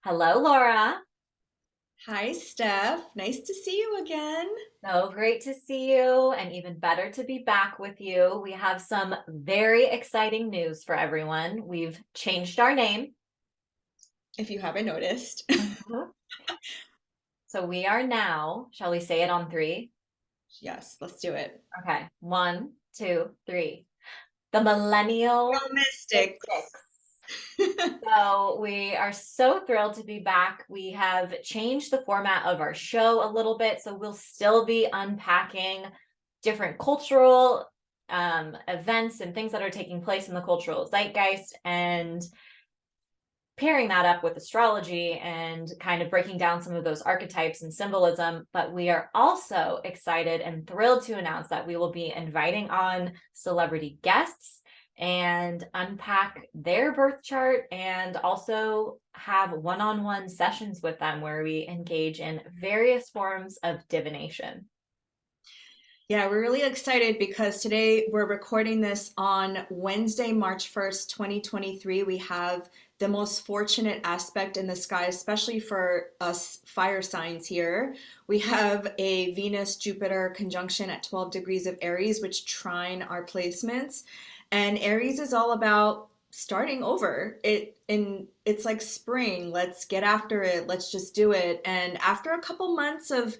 Hello, Laura. Hi, Steph. Nice to see you again. So great to see you, and even better to be back with you. We have some very exciting news for everyone. We've changed our name. If you haven't noticed. Mhm. So we are now, shall we say it on three? Yes, let's do it. Okay. One, two, three. The Millennial Real mystics. Mystics. So we are so thrilled to be back. We have changed the format of our show a little bit, so we'll still be unpacking different cultural events and things that are taking place in the cultural zeitgeist and pairing that up with astrology and kind of breaking down some of those archetypes and symbolism. But we are also excited and thrilled to announce that we will be inviting on celebrity guests and unpack their birth chart and also have one-on-one sessions with them where we engage in various forms of divination. Yeah, we're really excited because today we're recording this on Wednesday, March 1st, 2023. We have the most fortunate aspect in the sky, especially for us fire signs here. We have a Venus Jupiter conjunction at 12 degrees of Aries, which trine our placements. And Aries is all about starting over. It's like spring. Let's get after it. Let's just do it. And after a couple months of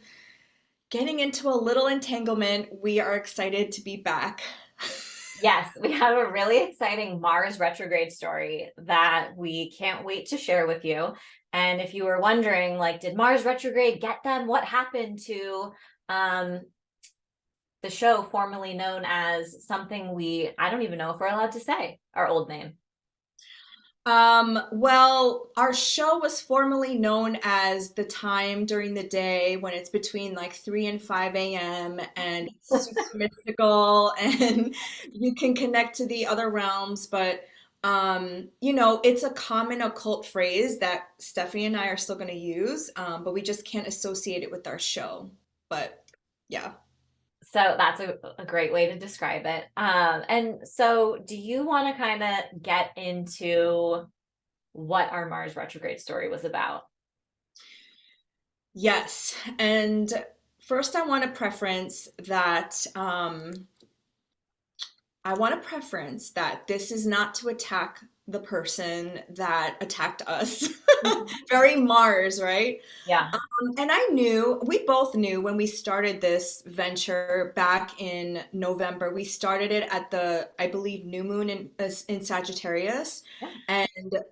getting into a little entanglement, we are excited to be back. Yes, we have a really exciting Mars retrograde story that we can't wait to share with you. And if you were wondering, like, did Mars retrograde get them? What happened to um, the show formerly known as something I don't even know if we're allowed to say our old name. Well, our show was formerly known as the time during the day when it's between like 3 and 5 a.m. and it's super mystical and you can connect to the other realms, but it's a common occult phrase that Stephanie and I are still going to use, but we just can't associate it with our show. But yeah. So that's a great way to describe it. And so, do you want to kind of get into what our Mars retrograde story was about? Yes. And first, I want to preference that this is not to attack the person that attacked us. Mhm. Very Mars, right? Yeah. And we both knew when we started this venture back in November. We started it at I believe, new moon in Sagittarius, and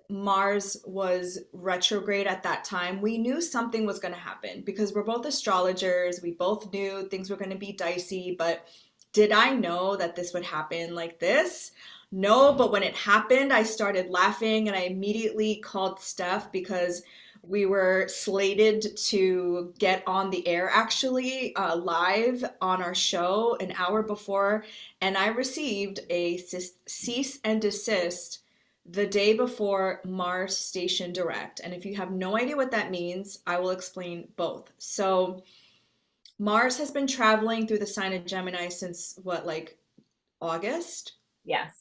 Mars was retrograde at that time. We knew something was going to happen because we're both astrologers. We both knew things were going to be dicey, but did I know that this would happen like this? No, but when it happened, I started laughing and I immediately called Steph because we were slated to get on the air actually live on our show an hour before, and I received a cease and desist the day before Mars Station Direct. And if you have no idea what that means, I will explain both. So, Mars has been traveling through the sign of Gemini since what, like August? Yes.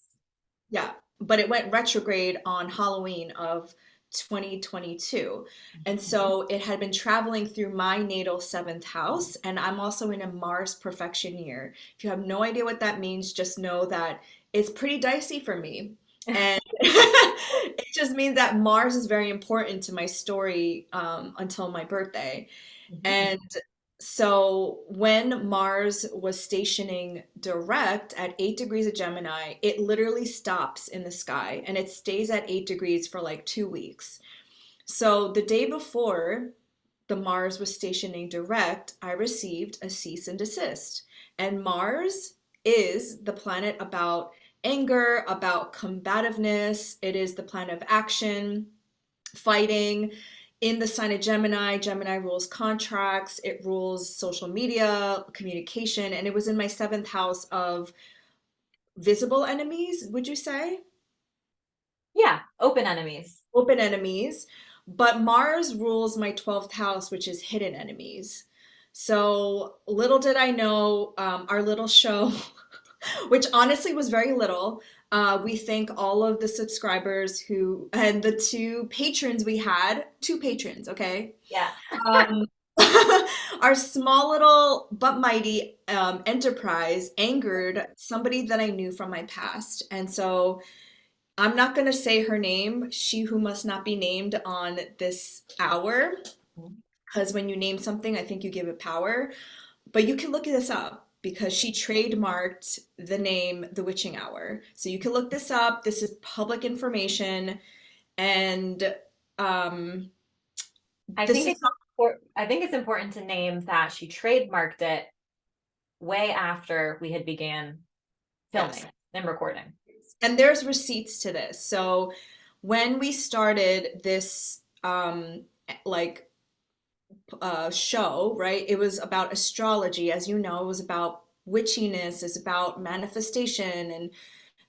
Yeah, but it went retrograde on Halloween of 2022. And Mhm. so it had been traveling through my natal seventh house, and I'm also in a Mars perfection year. If you have no idea what that means, just know that it's pretty dicey for me. And it just means that Mars is very important to my story until my birthday. Mhm. And so when Mars was stationing direct at 8 degrees of Gemini, it literally stops in the sky and it stays at 8 degrees for like 2 weeks. So the day before the Mars was stationing direct, I received a cease and desist. And Mars is the planet about anger, about combativeness, it is the planet of action, fighting. In the sign of Gemini, Gemini rules contracts, it rules social media, communication, and it was in my seventh house of visible enemies, would you say? Yeah, open enemies. Open enemies. But Mars rules my 12th house, which is hidden enemies. So little did I know, our little show, which honestly was very little. We thank all of the subscribers who and the two patrons we had, two patrons, okay? Yeah. Um, our small little but mighty enterprise angered somebody that I knew from my past. And so I'm not going to say her name, she who must not be named on this hour, because when you name something, I think you give it power. But you can look this up because she trademarked the name The Witching Hour. So you can look this up. This is public information. And um, I this think is it's I think it's important to name that she trademarked it way after we had began yes. filming and recording. And there's receipts to this. So when we started this like show, right? It was about astrology, as you know, it was about witchiness, it's about manifestation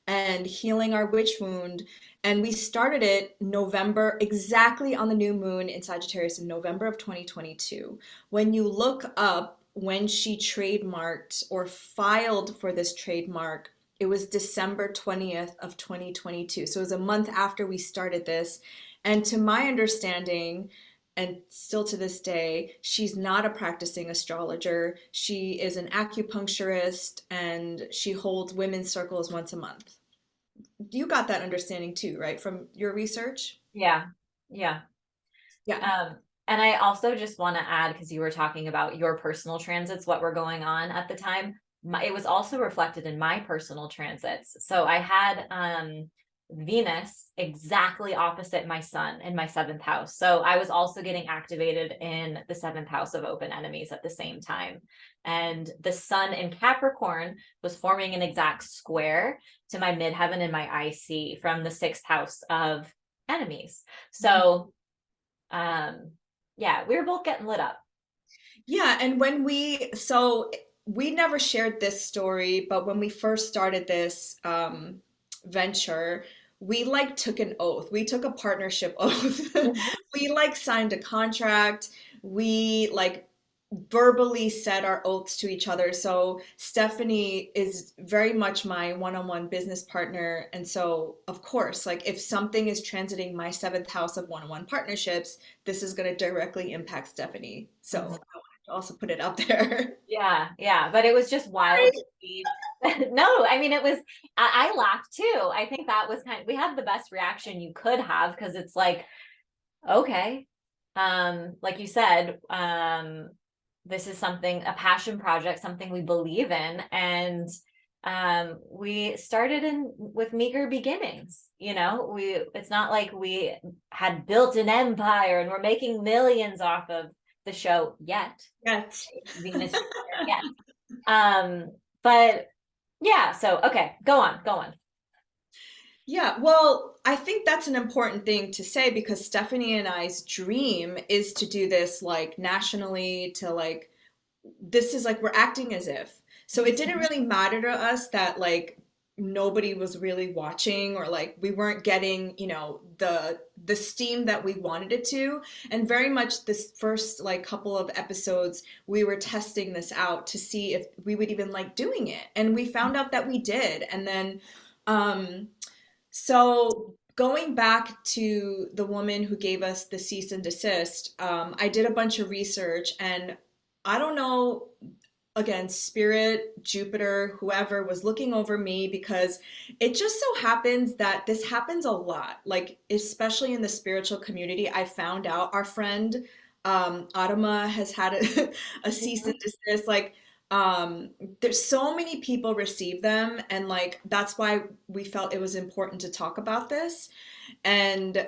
and healing our witch wound. And we started it November, exactly on the new moon in Sagittarius in November of 2022. When you look up when she trademarked or filed for this trademark, it was December 20th of 2022. So it was a month after we started this. And to my understanding, and still to this day, she's not a practicing astrologer. She is an acupuncturist and she holds women's circles once a month. You got that understanding too, right, from your research? Yeah. Yeah. Yeah. Um, and I also just want to add, because you were talking about your personal transits, what were going on at the time. It was also reflected in my personal transits. So I had Venus exactly opposite my sun in my seventh house. So I was also getting activated in the seventh house of open enemies at the same time. And the sun in Capricorn was forming an exact square to my midheaven and my IC from the sixth house of enemies. So yeah, we were both getting lit up. Yeah, and so we never shared this story, but when we first started this venture, we like took an oath. We took a partnership oath. Mhm. We like signed a contract. We like verbally said our oaths to each other. So Stephanie is very much my one-on-one business partner. And so, of course, like if something is transiting my seventh house of one-on-one partnerships, this is going to directly impact Stephanie. So I Mhm. wanted to also put it out there. Yeah, yeah, but it was just wild to see. No, I mean it was. I laughed too. I think that was we had the best reaction you could have because it's like, okay, like you said, this is something, a passion project, something we believe in, and we started in with meager beginnings. We it's not like we had built an empire and we're making millions off of the show yet. Yes. Venus Jupiter yet. But yeah, so okay, go on. Yeah, well, I think that's an important thing to say because Stephanie and I's dream is to do this like nationally, to like this is like we're acting as if. So it didn't really matter to us that like nobody was really watching or like we weren't getting, the steam that we wanted it to. And very much this first like couple of episodes, we were testing this out to see if we would even like doing it. And we found out that we did. And then um so going back to the woman who gave us the cease and desist, I did a bunch of research and I don't know, again, Spirit, Jupiter, whoever was looking over me because it just so happens that this happens a lot. Like, especially in the spiritual community, I found out our friend Adama has had a cease and desist. Like, um, there's so many people receive them, and like that's why we felt it was important to talk about this. And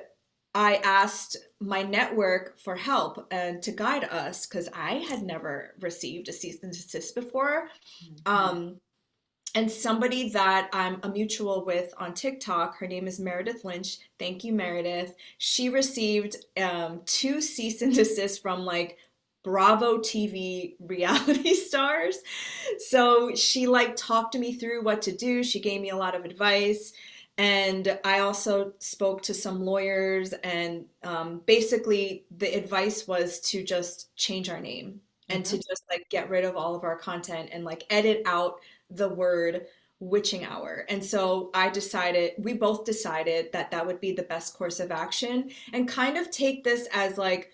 I asked my network for help and to guide us because I had never received a cease and desist before. Um, and somebody that I'm a mutual with on TikTok, her name is Meredith Lynch. Thank you, Meredith. She received two cease and desist from like Bravo TV reality stars. So she like talked to me through what to do. She gave me a lot of advice. And I also spoke to some lawyers, and basically the advice was to just change our name and to Mhm. just like get rid of all of our content and like edit out the word witching hour. And so we both decided that that would be the best course of action and kind of take this as like,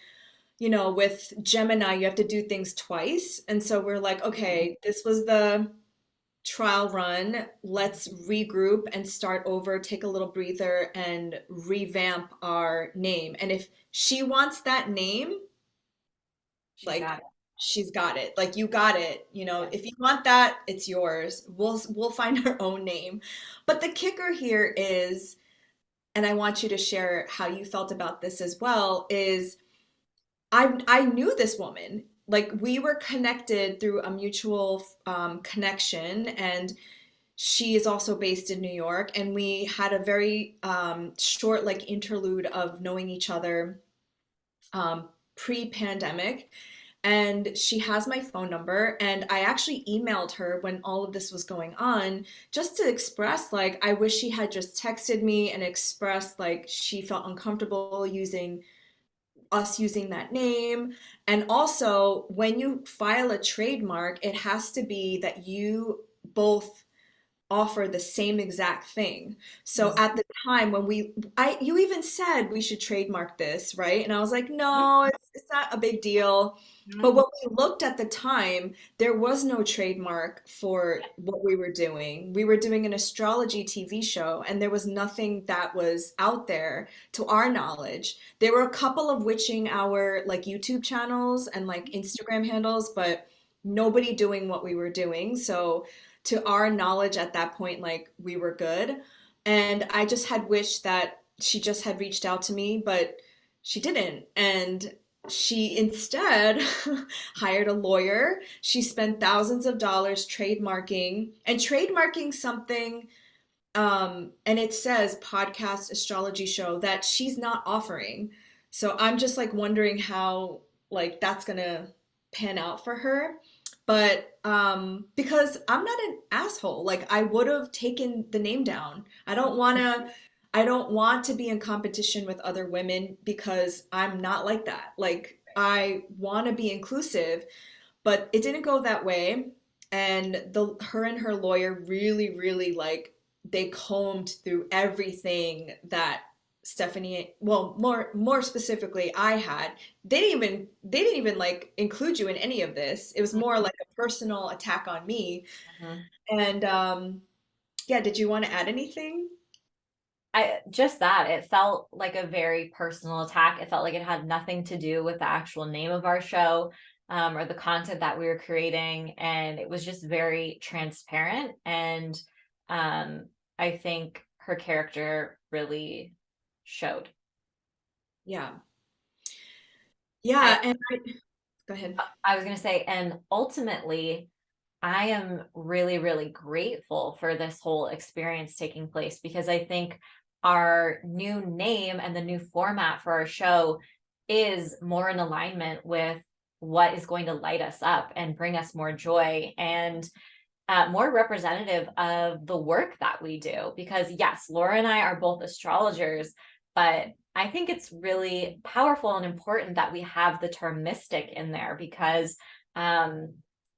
with Gemini, you have to do things twice. And so we're like, okay, this was the trial run. Let's regroup and start over, take a little breather, and revamp our name. And if she wants that name, She's like got it. she's got it. Like you got it. Yeah. If you want that, it's yours. We'll find our own name. But the kicker here is, and I want you to share how you felt about this as well, is I knew this woman. Like we were connected through a mutual connection, and she is also based in New York. And we had a very short like interlude of knowing each other pre-pandemic. And she has my phone number, and I actually emailed her when all of this was going on just to express like I wish she had just texted me and expressed like she felt uncomfortable using that name. And also, when you file a trademark, it has to be that you both offer the same exact thing. So Yes. at the time when you even said we should trademark this, right? And I was like, no, it's not a big deal. But Mhm. when we looked at the time, there was no trademark for what we were doing. We were doing an astrology TV show, and there was nothing that was out there to our knowledge. There were a couple of witching hour like YouTube channels and like Instagram handles, but nobody doing what we were doing. So to our knowledge at that point, like we were good. And I just had wished that she just had reached out to me, but she didn't. And she instead hired a lawyer. She spent thousands of dollars trademarking something. And it says podcast astrology show that she's not offering. So I'm just like wondering how like that's gonna pan out for her. But because I'm not an asshole, like I would have taken the name down. I don't want to be in competition with other women because I'm not like that. Like I want to be inclusive, but it didn't go that way. And the her and her lawyer really, really like they combed through everything that Stephanie, well, more specifically, I had. They didn't even like include you in any of this. It was more like a personal attack on me. Mhm. And yeah, did you want to add anything? I just that it felt like a very personal attack. It felt like it had nothing to do with the actual name of our show, or the content that we were creating, and it was just very transparent. And um, I think her character really showed. Yeah. I Yeah, and go ahead. I was gonna say, and ultimately, I am really, really grateful for this whole experience taking place because I think our new name and the new format for our show is more in alignment with what is going to light us up and bring us more joy and more representative of the work that we do. Because, yes, Laura and I are both astrologers, but I think it's really powerful and important that we have the term mystic in there because um,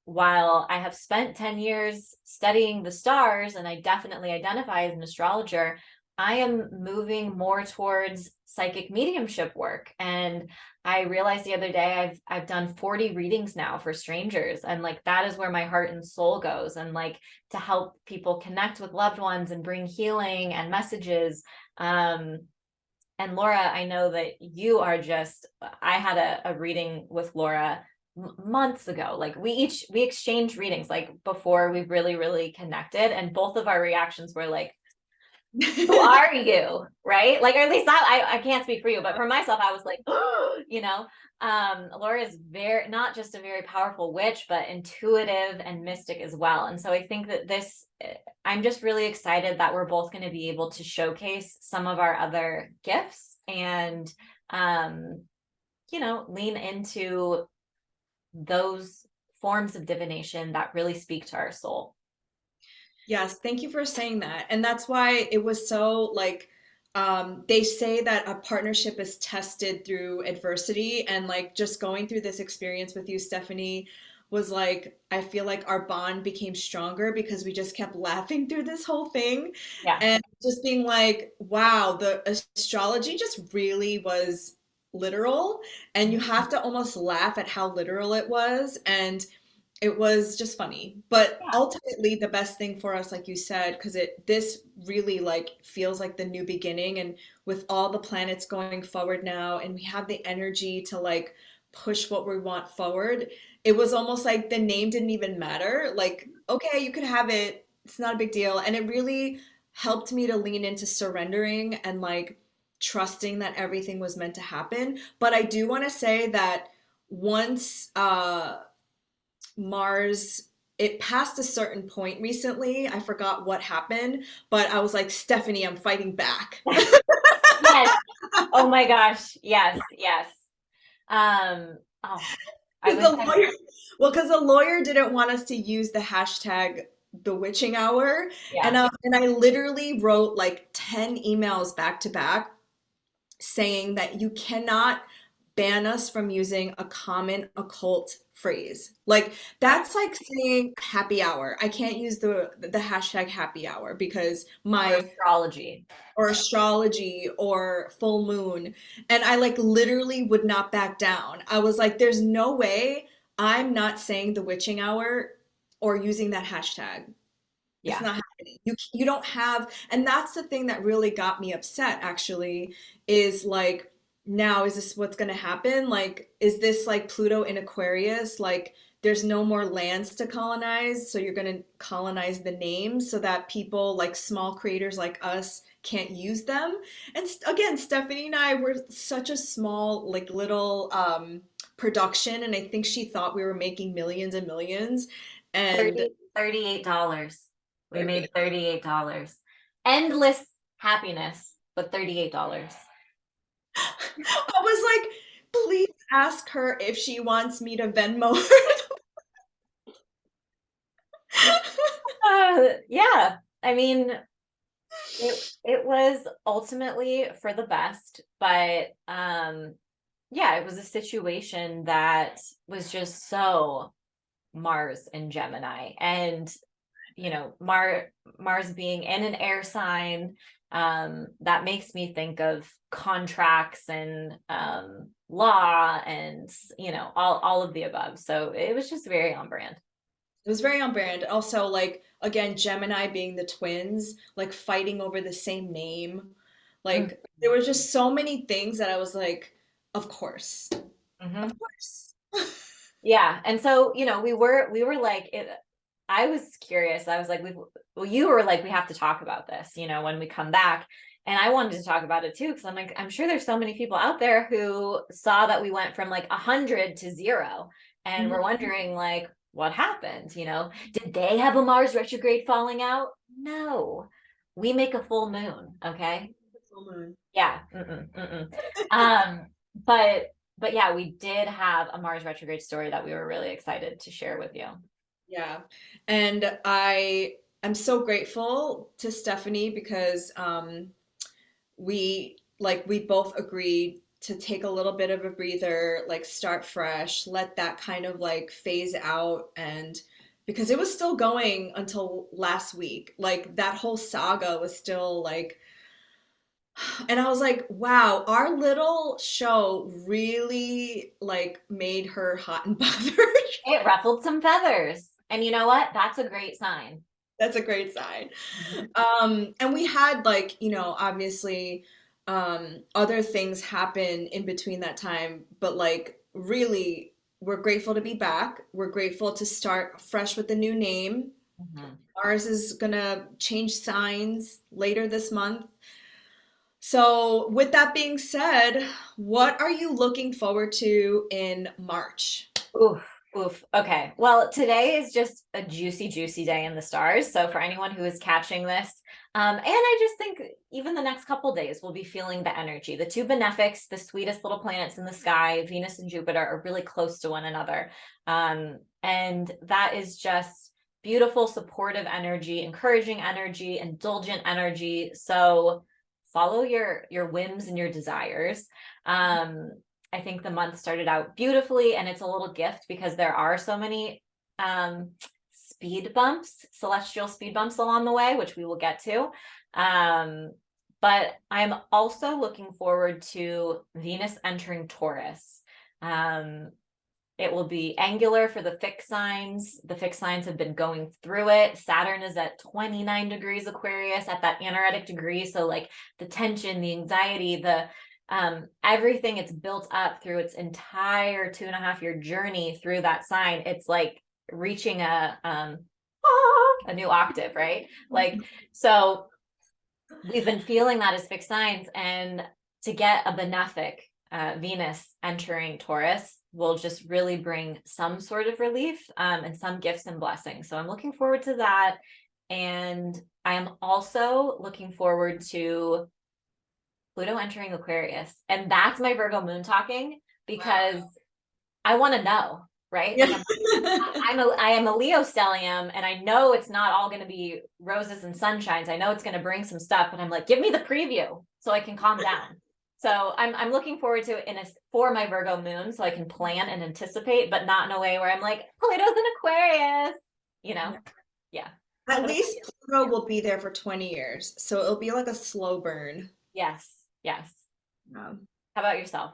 while I have spent 10 years studying the stars and I definitely identify as an astrologer, I am moving more towards psychic mediumship work. And I realized the other day I've done 40 readings now for strangers, and like that is where my heart and soul goes, and like to help people connect with loved ones and bring healing and messages. And Laura, I know that you are just, I had a reading with Laura months ago. Like we exchanged readings like before we really, really connected. And both of our reactions were like, who are you? Right. Like, or at least I can't speak for you, but for myself, I was like, you know, Laura is very, not just a very powerful witch, but intuitive and mystic as well. And so I think that I'm just really excited that we're both going to be able to showcase some of our other gifts and, um, lean into those forms of divination that really speak to our soul. Yes, thank you for saying that. And that's why it was so like they say that a partnership is tested through adversity, and like just going through this experience with you, Stephanie, was like, I feel like our bond became stronger because we just kept laughing through this whole thing Yeah. and just being like, wow, the astrology just really was literal. And you have to almost laugh at how literal it was. And it was just funny. But Yeah. ultimately, the best thing for us, like you said, because this really like feels like the new beginning, and with all the planets going forward now, and we have the energy to like push what we want forward. It was almost like the name didn't even matter. Like, okay, you could have it. It's not a big deal. And it really helped me to lean into surrendering and like trusting that everything was meant to happen. But I do want to say that once Mars, it passed a certain point recently. I forgot what happened, but I was like, Stephanie, I'm fighting back. Yes. Oh my gosh. Yes. Yes. Oh, I Because wish the I, lawyer, well, because the lawyer didn't want us to use the hashtag the witching hour. yeah. And I literally wrote like 10 emails back to back saying that you cannot ban us from using a common occult phrase. Like that's like saying happy hour. I can't use the hashtag happy hour because Or my astrology. or astrology or full moon, and I like literally would not back down. I was like there's no way I'm not saying the witching hour or using that hashtag. It's Yeah. not happening. You don't have, and that's the thing that really got me upset actually, is like now is this what's going to happen? Like is this like Pluto in Aquarius? Like there's no more lands to colonize, so you're going to colonize the names so that people like small creators like us can't use them. And again, Stephanie and I were such a small like little production, and I think she thought we were making millions and millions. And $38. We made 38. $38. Endless happiness, but $38. I was like, please ask her if she wants me to Venmo her. Yeah. I mean, it was ultimately for the best, but yeah, it was a situation that was just so Mars and Gemini. And Mars being in an air sign, that makes me think of contracts and law and all of the above. So it was just very on brand. It was very on brand. Also, like, again, Gemini being the twins, like fighting over the same name. Like, there were just so many things that I was like, of course, of Mhm. course. Yeah. And so, we were like, I was curious. I was like, well, you were like, we have to talk about this, when we come back. And I wanted to talk about it too, because I'm like, I'm sure there's so many people out there who saw that we went from like 100 to 0. And we're Mhm. wondering, like, what happened? Did they have a Mars retrograde falling out? No. We make a full moon. Okay. Full moon. Yeah. Mm-mm, mm-mm. Um, but yeah, we did have a Mars retrograde story that we were really excited to share with you. Yeah. And I'm so grateful to Stephanie because we both agreed to take a little bit of a breather, like start fresh, let that kind of like phase out. And because it was still going until last week, like that whole saga was still like, and I was like, wow, our little show really like made her hot and bothered. It ruffled some feathers. And you know what? That's a great sign. That's a great sign. Mhm. And we had like, obviously other things happen in between that time, but like really we're grateful to be back. We're grateful to start fresh with the new name. Mhm. Ours is gonna change signs later this month. So, with that being said, what are you looking forward to in March? Oof, oof. Okay. Well, today is just a juicy, juicy day in the stars. So for anyone who is catching this, and I just think even the next couple days we'll be feeling the energy. The two benefics, the sweetest little planets in the sky, Venus and Jupiter, are really close to one another. And that is just beautiful, supportive energy, encouraging energy, indulgent energy. So follow your whims and your desires. Um, I think the month started out beautifully, and it's a little gift because there are so many speed bumps, celestial speed bumps along the way, which we will get to. But I'm also looking forward to Venus entering Taurus. It will be angular for the fixed signs. The fixed signs have been going through it. Saturn is at 29 degrees Aquarius at that anaretic degree. So like the tension, the anxiety, the everything it's built up through its entire 2.5 year journey through that sign. It's like reaching a new octave, right? Like, so we've been feeling that as fixed signs, and to get a benefic Venus entering Taurus will just really bring some sort of relief and some gifts and blessings. So I'm looking forward to that. And I am also looking forward to Pluto entering Aquarius. And that's my Virgo moon talking, because wow, I want to know, right? Yeah. Like I am a Leo stellium, and I know it's not all going to be roses and sunshines. I know it's going to bring some stuff, but I'm like, give me the preview so I can calm down. So I'm looking forward to it for my Virgo moon, so I can plan and anticipate, but not in a way where I'm like, Pluto's in Aquarius, you know? Yeah. At least Pluto will be there for 20 years, so it'll be like a slow burn. Yes. Yes. Um, How about yourself?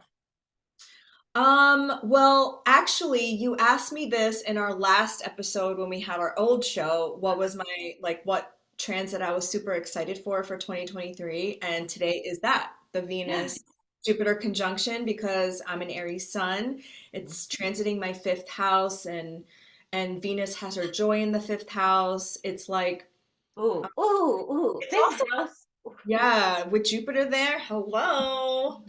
well, actually, you asked me this in our last episode when we had our old show. What was my, like, what transit I was super excited for 2023? And today is that, the Yeah. Venus Jupiter conjunction, because I'm an Aries sun. It's transiting my fifth house, and Venus has her joy in the fifth house. It's like, Ooh, it's fifth also, house. yeah, with Jupiter there, hello.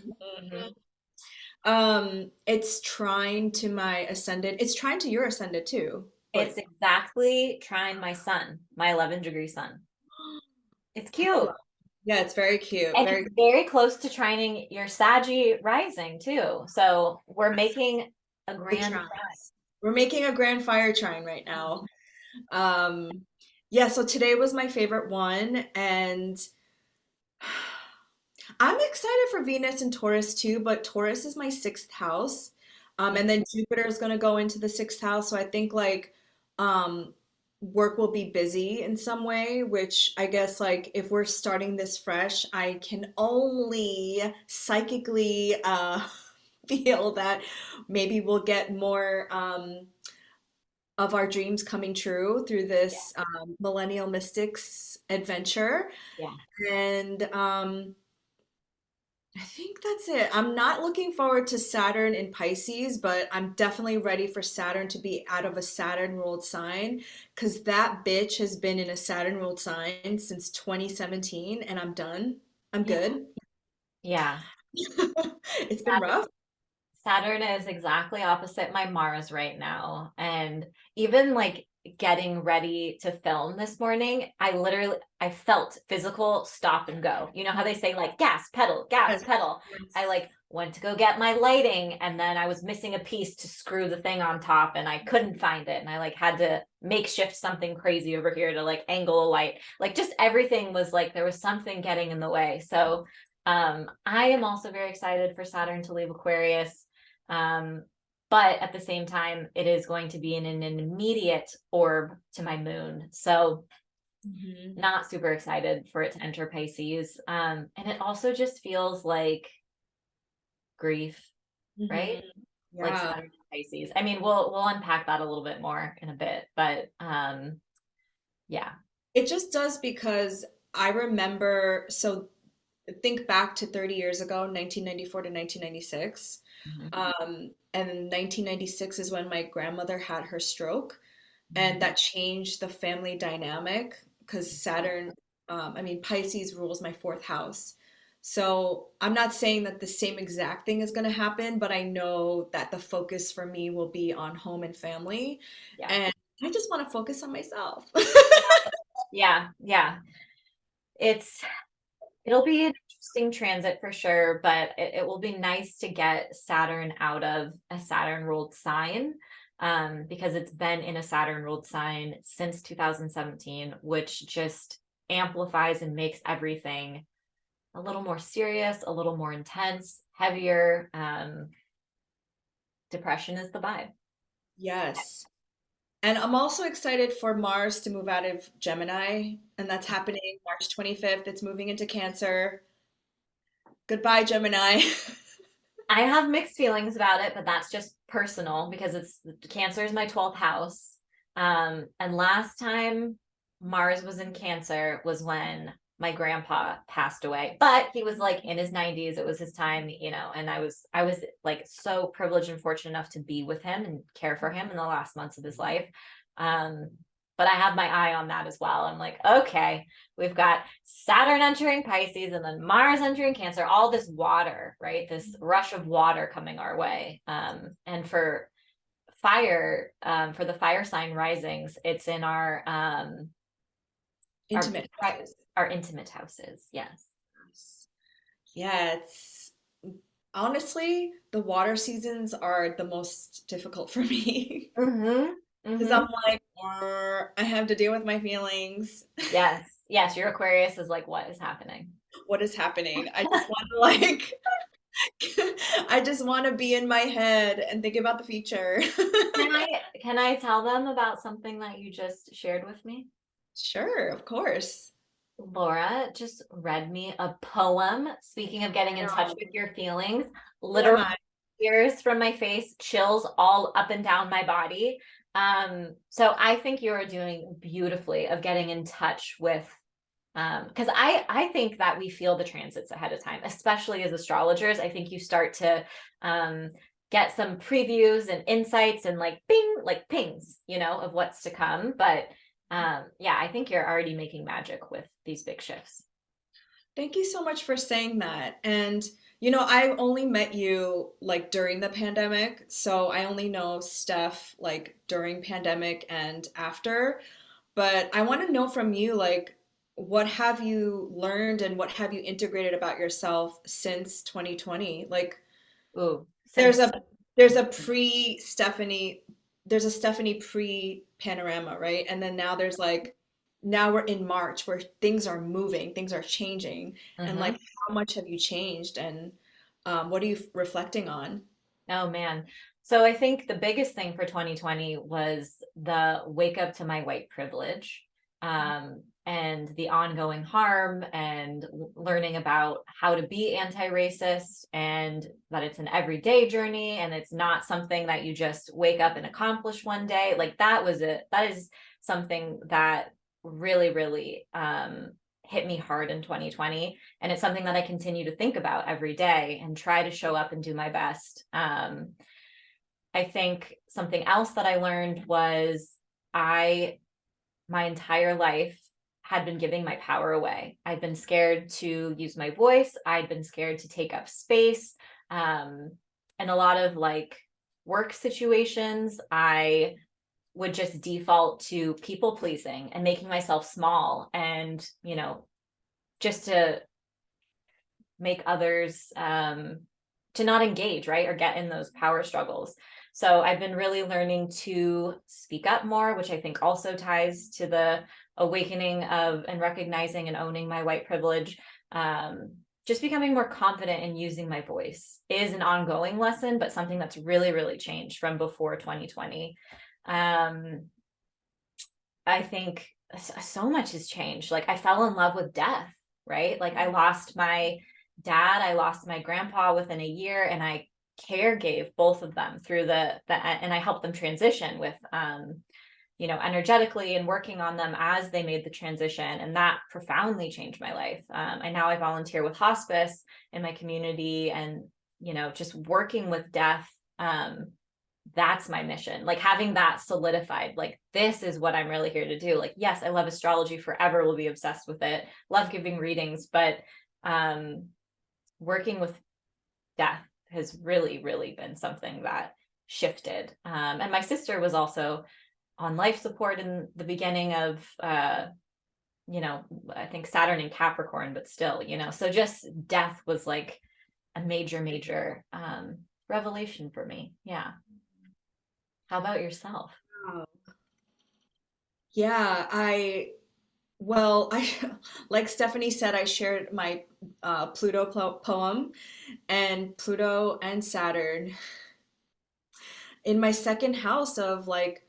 Mhm. It's trine to my ascendant. It's trine to your ascendant too. It's But exactly trying my sun, my 11-degree sun. It's hello. cute. Yeah, it's very cute. And Very it's very close to trining your Saggy rising too. So we're making a the grand trines. We're making a grand fire trine right trine. now. Um, yeah, so today was my favorite one, and I'm excited for Venus and Taurus too, but Taurus is my sixth house. Yeah. And then Jupiter is going to go into the sixth house. So I think like um, work will be busy in some way, which I guess like if we're starting this fresh, I can only psychically feel that maybe we'll get more of our dreams coming true through this Millennial Mystics adventure. Yeah. And I think that's it. I'm not looking forward to Saturn in Pisces, but I'm definitely ready for Saturn to be out of a Saturn ruled sign, because that bitch has been in a Saturn ruled sign since 2017, and I'm done. I'm Yeah. good. Yeah. It's been rough. Saturn is exactly opposite my Mars right now. And even like getting ready to film this morning, I felt physical stop and go. You know how they say like gas, pedal, gas, Yes. pedal. I like went to go get my lighting, and then I was missing a piece to screw the thing on top and I couldn't find it. And I like had to makeshift something crazy over here to like angle a light. Like just everything was like there was something getting in the way. So I am also very excited for Saturn to leave Aquarius. Um, but at the same time, it is going to be in an immediate orb to my moon. So Mhm. not super excited for it to enter Pisces. And it also just feels like grief, right? Mhm. Like Yeah. Saturn and Pisces. I mean, we'll unpack that a little bit more in a bit, but yeah. It just does because I remember, so think back to 30 years ago, 1994 to 1996. Mhm. And 1996 is when my grandmother had her stroke, and Mhm. that changed the family dynamic because Saturn, I mean, Pisces rules my fourth house. So I'm not saying that the same exact thing is going to happen, but I know that the focus for me will be on home and family. Yeah. And I just want to focus on myself. Yeah. Yeah. It's It'll be an interesting transit for sure, but it will be nice to get Saturn out of a Saturn ruled sign, because it's been in a Saturn ruled sign since 2017, which just amplifies and makes everything a little more serious, a little more intense, heavier. Depression is the vibe. Yes. And I'm also excited for Mars to move out of Gemini, and that's happening March 25th. It's moving into Cancer. Goodbye, Gemini. I have mixed feelings about it, but that's just personal because it's Cancer is my 12th house. And last time Mars was in Cancer was when my grandpa passed away. But he was like in his 90s. It was his time, and I was like so privileged and fortunate enough to be with him and care for him in the last months of his life. Um, but I have my eye on that as well. I'm like, okay, we've got Saturn entering Pisces and then Mars entering Cancer, all this water, right? This rush of water coming our way. And for the fire sign risings, it's in our Intimate houses. our intimate houses. Yes. Yeah, it's honestly, the water seasons are the most difficult for me Mm-hmm. because Mm-hmm. I'm like, I have to deal with my feelings. Yes. Yes. Your Aquarius is like, what is happening? What is happening? I just want to like, I just want to be in my head and think about the future. Can I tell them about something that you just shared with me? Sure, of course. Laura just read me a poem. Speaking of getting I in touch know. with your feelings, Who am literally I? tears from my face, chills all up and down my body. So I think you're doing beautifully of getting in touch with because I think that we feel the transits ahead of time, especially as astrologers. I think you start to um get some previews and insights and like bing, like pings, of what's to come. But yeah, I think you're already making magic with these big shifts. Thank you so much for saying that. And, I only met you like during the pandemic, so I only know Steph like during pandemic and after. But I want to know from you, like, what have you learned and what have you integrated about yourself since 2020? Like, Ooh, there's since a there's a pre Stephanie, there's a Stephanie pre panorama, right? And then now we're in March where things are moving, things are changing, and like Mhm. how much have you changed and what are you reflecting on? Oh man. So I think the biggest thing for 2020 was the wake up to my white privilege, and the ongoing harm and learning about how to be anti-racist and that it's an everyday journey and it's not something that you just wake up and accomplish one day. Like that is something that really, really hit me hard in 2020, and it's something that I continue to think about every day and try to show up and do my best. I think something else that I learned was I, my entire life, had been giving my power away. I'd been scared to use my voice. I'd been scared to take up space. And a lot of like work situations, I would just default to people pleasing and making myself small and, just to make others to not engage, right? Or get in those power struggles. So I've been really learning to speak up more, which I think also ties to the awakening of and recognizing and owning my white privilege. Just becoming more confident in using my voice is an ongoing lesson, but something that's really, really changed from before 2020. Um, I think so much has changed. Like I fell in love with death, right? Like I lost my dad, I lost my grandpa within a year, and I care gave both of them through and I helped them transition with energetically and working on them as they made the transition, and that profoundly changed my life. And now I volunteer with hospice in my community, and just working with death. That's my mission, like having that solidified, like this is what I'm really here to do. Like yes, I love astrology forever, will be obsessed with it, love giving readings, but um working with death has really, really been something that shifted. And my sister was also on life support in the beginning of I think Saturn in Capricorn, but still, so just death was like a major, major revelation for me. Yeah. How about yourself? Wow. Yeah, I like Stephanie said, I shared my Pluto poem, and Pluto and Saturn in my second house of like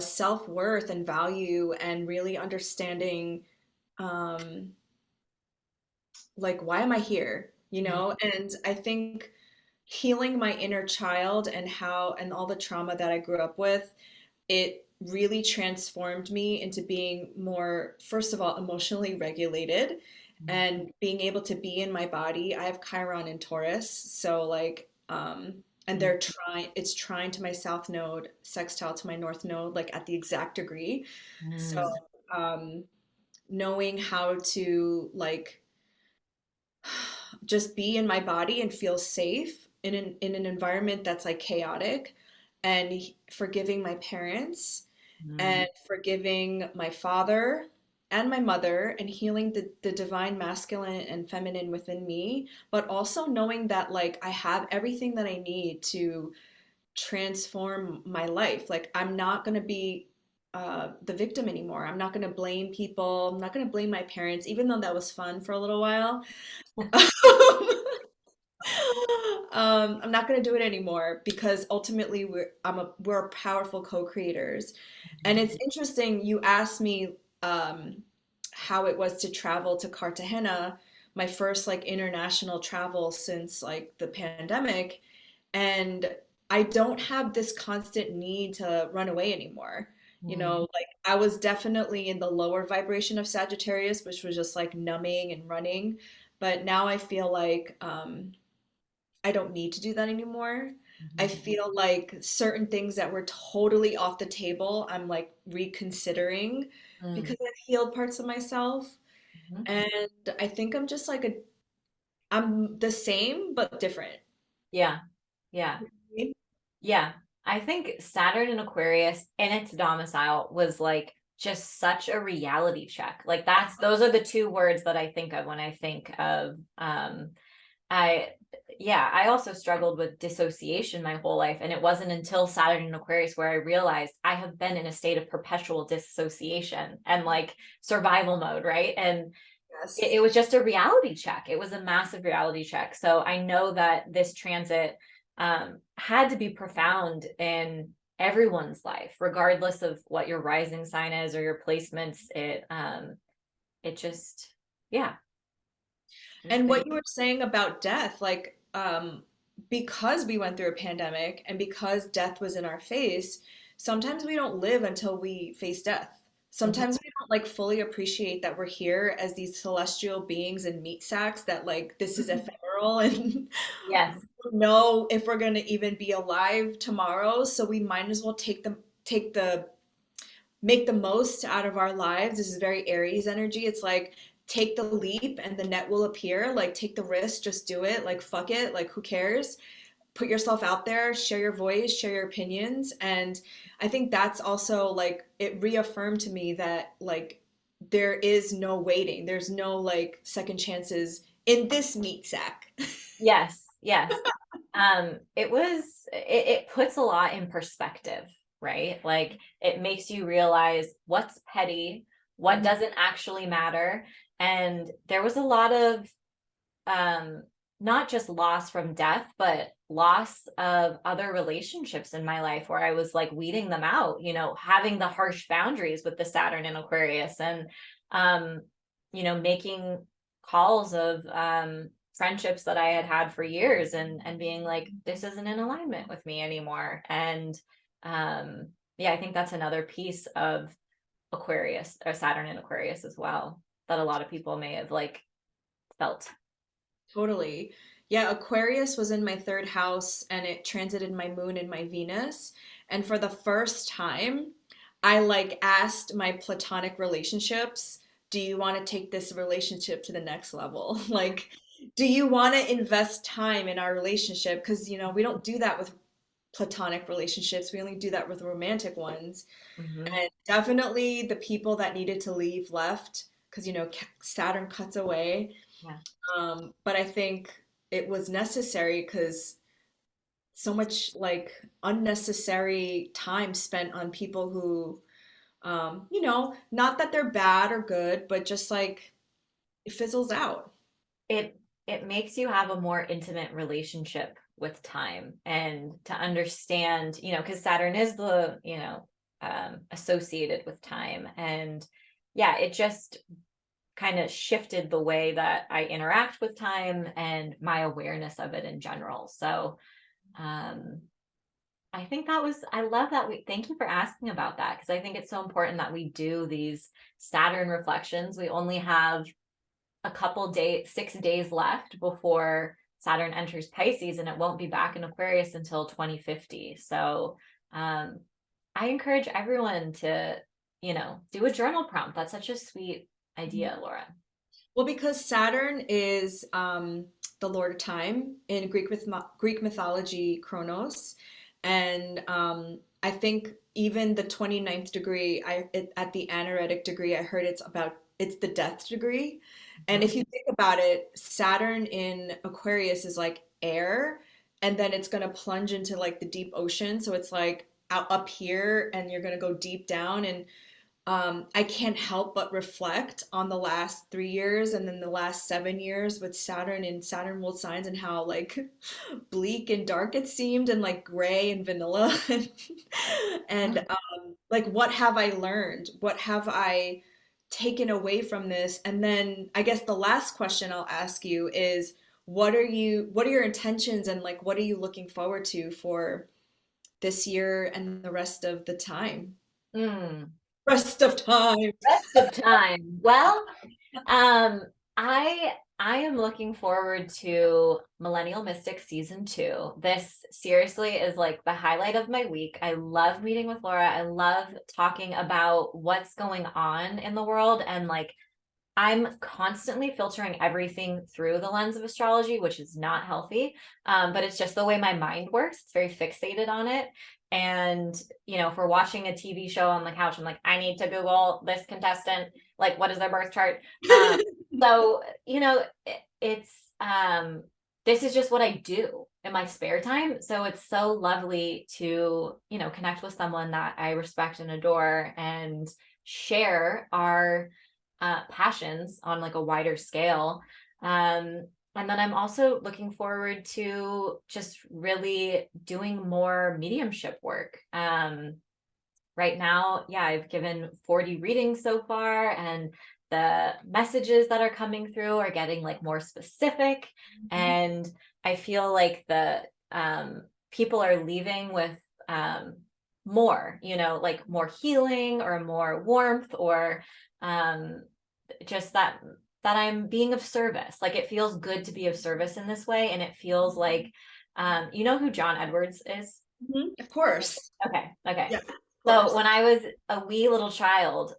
self-worth and value and really understanding um, like why am I here? You Mhm. know, and I think healing my inner child and how and all the trauma that I grew up with, it really transformed me into being more, first of all, emotionally regulated and being able to be in my body. I have Chiron in Taurus, so like and Mhm. they're trying it's trying to my south node, sextile to my north node, like at the exact degree. So Mm. um knowing how to like just be in my body and feel safe in an environment that's like chaotic, and forgiving my parents Mm. and forgiving my father and my mother and healing the divine masculine and feminine within me, but also knowing that like I have everything that I need to transform my life. Like I'm not going to be the victim anymore. I'm not going to blame people. I'm not going to blame my parents, even though that was fun for a little while. I'm not going to do it anymore because ultimately we're powerful co-creators. And it's interesting you asked me how it was to travel to Cartagena, my first like international travel since like the pandemic, and I don't have this constant need to run away anymore. You Mm. know, like I was definitely in the lower vibration of Sagittarius, which was just like numbing and running. But now I feel like I don't need to do that anymore. I Mhm. feel like certain things that were totally off the table, I'm like reconsidering because Mm. I've healed parts of myself. Mhm. And I think I'm just like I'm the same but different. Yeah. Yeah. Yeah. I think Saturn in Aquarius in its domicile was like just such a reality check. Like those are the two words that I think of when I think of I yeah, I also struggled with dissociation my whole life, and it wasn't until Saturn in Aquarius where I realized I have been in a state of perpetual dissociation and like survival mode, right? And it Yes. was just a reality check. It was a massive reality check. So I know that this transit had to be profound in everyone's life, regardless of what your rising sign is or your placements. It just, yeah, just And big. what you were saying about death, like, because we went through a pandemic and because death was in our face, sometimes we don't live until we face death. Mhm. Sometimes we don't like fully appreciate that we're here as these celestial beings in meat sacks, that like this is ephemeral and we Yes. don't know if we're gonna even be alive tomorrow. So we might as well take the make the most out of our lives. This is very Aries energy. It's like take the leap and the net will appear. Like take the risk, just do it. Like fuck it. Like who cares? Put yourself out there, share your voice, share your opinions. And I think that's also like it reaffirmed to me that like there is no waiting. There's no like second chances in this meat sack. Yes. Yes. It puts a lot in perspective, right? Like it makes you realize what's petty, what Mhm. doesn't actually matter. And there was a lot of um not just loss from death, but loss of other relationships in my life where I was like weeding them out, having the harsh boundaries with the Saturn in Aquarius, and um making calls of friendships that I had had for years, and being like, this isn't in alignment with me anymore. And yeah, I think that's another piece of Aquarius or Saturn in Aquarius as well, that a lot of people may have like felt. Totally. Yeah, Aquarius was in my third house and it transited my moon and my Venus. And for the first time, I like asked my platonic relationships, do you want to take this relationship to the next level? Like, do you want to invest time in our relationship? Because, we don't do that with platonic relationships. We only do that with romantic ones. Mhm. And definitely the people that needed to leave left because, Saturn cuts away. Yeah. But I think it was necessary because so much like unnecessary time spent on people who, not that they're bad or good, but just like it fizzles out. It it makes you have a more intimate relationship with time, and to understand, because Saturn is the, associated with time. And yeah, it just kind of shifted the way that I interact with time and my awareness of it in general. So um, I think I love that thank you for asking about that, because I think it's so important that we do these Saturn reflections. We only have a couple days, 6 days left before Saturn enters Pisces, and it won't be back in Aquarius until 2050. So um, I encourage everyone to, do a journal prompt. That's such a sweet idea, Laura. Well, because Saturn is the Lord of Time in Greek mythology, Chronos, and I think even the 29th degree, at the anaretic degree, I heard it's the death degree. And if Mhm. you think about it, Saturn in Aquarius is like air, and then it's going to plunge into like the deep ocean. So it's like out up here, and you're going to go deep down. And I can't help but reflect on the last 3 years and then the last 7 years with Saturn and Saturn ruled signs, and how like bleak and dark it seemed, and like gray and vanilla. And like, what have I learned? What have I taken away from this? And then I guess the last question I'll ask you is, what are your intentions, and like what are you looking forward to for this year and the rest of the time? Mm. Rest of time. Rest of time. Well, Um, I am looking forward to Millennial Mystic season 2. This seriously is like the highlight of my week. I love meeting with Laura. I love talking about what's going on in the world, and like I'm constantly filtering everything through the lens of astrology, which is not healthy. But it's just the way my mind works. It's very fixated on it. And, if we're watching a TV show on the couch, I'm like, I need to Google this contestant. Like, what is their birth chart? Um, so, it's, this is just what I do in my spare time. So it's so lovely to, connect with someone that I respect and adore, and share our passions on like a wider scale. And then I'm also looking forward to just really doing more mediumship work. Right now, yeah, I've given 40 readings so far, and the messages that are coming through are getting like more specific. And I feel like the people are leaving with more, like more healing or more warmth, or um, just that I'm being of service. Like it feels good to be of service in this way. And it feels like, you know who John Edwards is? Mhm. Of course. Okay. Okay. Yeah, of So course. when I was a wee little child,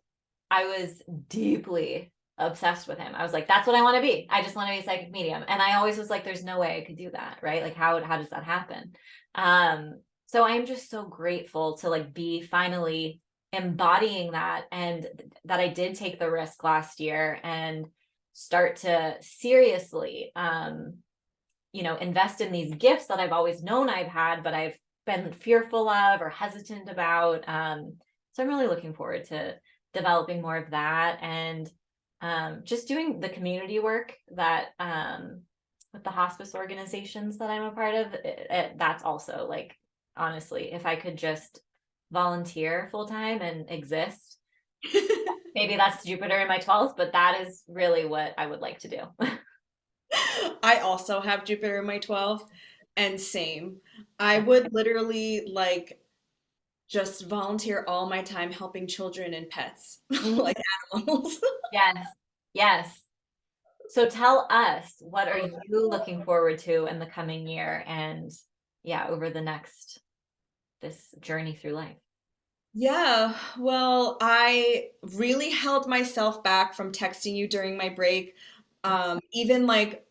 I was deeply obsessed with him. I was like, that's what I want to be. I just want to be a psychic medium. And I always was like, there's no way I could do that. Right. Like how does that happen? So I'm just so grateful to like be finally embodying that, and that I did take the risk last year and start to seriously invest in these gifts that I've always known I've had, but I've been fearful of or hesitant about. So I'm really looking forward to developing more of that, and just doing the community work that with the hospice organizations that I'm a part of. That's also like, honestly, if I could just volunteer full time and exist, maybe that's Jupiter in my 12th, but that is really what I would like to do. I also have Jupiter in my 12th, and same. I would literally like just volunteer all my time helping children and pets, Mhm. like animals. Yes. Yes. So tell us, what are you looking forward to in the coming year, and yeah, over the next this journey through life? Yeah, well, I really held myself back from texting you during my break. Even like,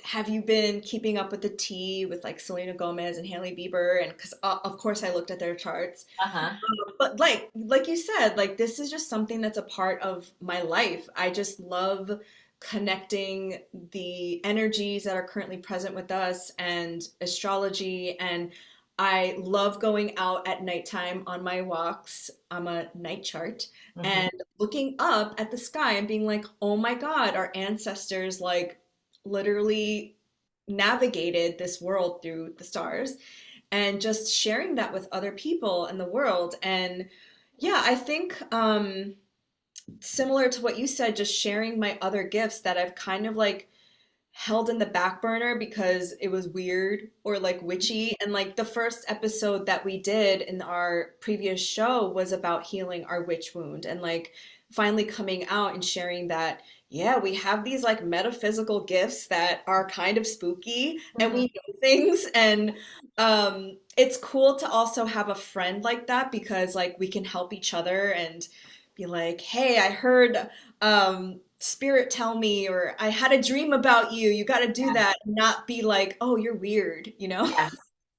have you been keeping up with the tea with like Selena Gomez and Hailey Bieber? And because of course I looked at their charts. Uh-huh. But like you said, like this is just something that's a part of my life. I just love connecting the energies that are currently present with us and astrology, and I love going out at nighttime on my walks. I'm a night chart, Hmm. and looking up at the sky and being like, "Oh my God, our ancestors like literally navigated this world through the stars." and just sharing that with other people in the world. And yeah, I think similar to what you said, just sharing my other gifts that I've kind of like held in the back burner because it was weird or like witchy. And like the first episode that we did in our previous show was about healing our witch wound and like finally coming out and sharing that, yeah, we have these like metaphysical gifts that are kind of spooky and we Mhm. know things. And it's cool to also have a friend like that because like we can help each other and be like, hey, I heard spirit tell me, or I had a dream about you. You got to do Yeah. that, and not be like, oh, you're weird, you know? Yes.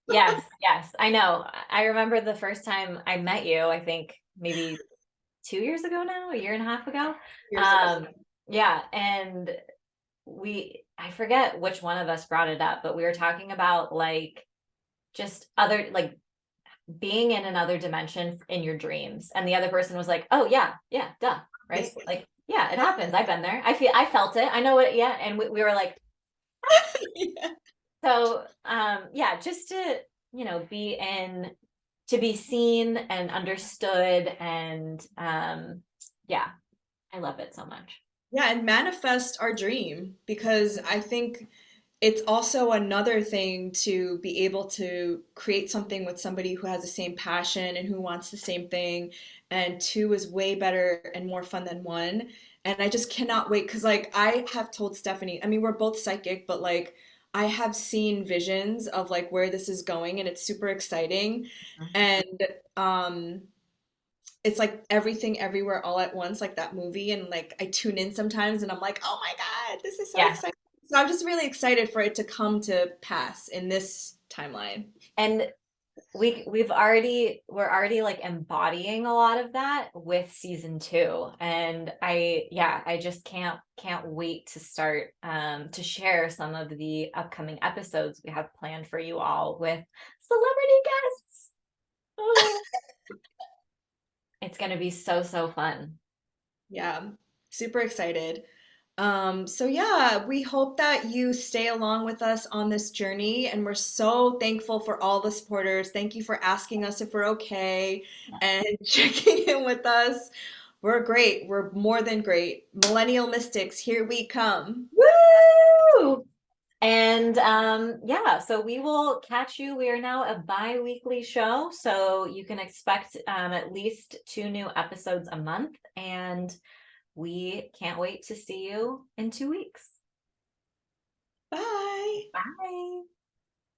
Yes. Yes. I know. I remember the first time I met you, I think maybe 2 years ago now, a year and a half ago. Years ago. Um, yeah. And I forget which one of us brought it up, but we were talking about like just other, like being in another dimension in your dreams. And the other person was like, oh, yeah, yeah, duh. Right. Yes. Like, yeah, it happens. I've been there. I felt it. I know it. Yeah. And we were like, Yeah. so, yeah, just to, be to be seen and understood. And, yeah, I love it so much. Yeah, and manifest our dream because I think it's also another thing to be able to create something with somebody who has the same passion and who wants the same thing. And two is way better and more fun than one. And I just cannot wait because, like, I have told Stephanie, I mean, we're both psychic, but like, I have seen visions of like where this is going and it's super exciting. And um, it's like everything everywhere all at once, like that movie. And like, I tune in sometimes and I'm like, oh my God, this is so Yeah. exciting. So I'm just really excited for it to come to pass in this timeline. And we're already like embodying a lot of that with season 2. And I just can't wait to start to share some of the upcoming episodes we have planned for you all with celebrity guests. Oh, it's going to be so fun. Yeah, super excited. So yeah, we hope that you stay along with us on this journey, and we're so thankful for all the supporters. Thank you for asking us if we're okay and checking in with us. We're great. We're more than great. Millennial Mystics, here we come. Woo! And yeah, so we will catch you. We are now a bi-weekly show, so you can expect at least 2 new episodes a month, and we can't wait to see you in 2 weeks. Bye. Bye.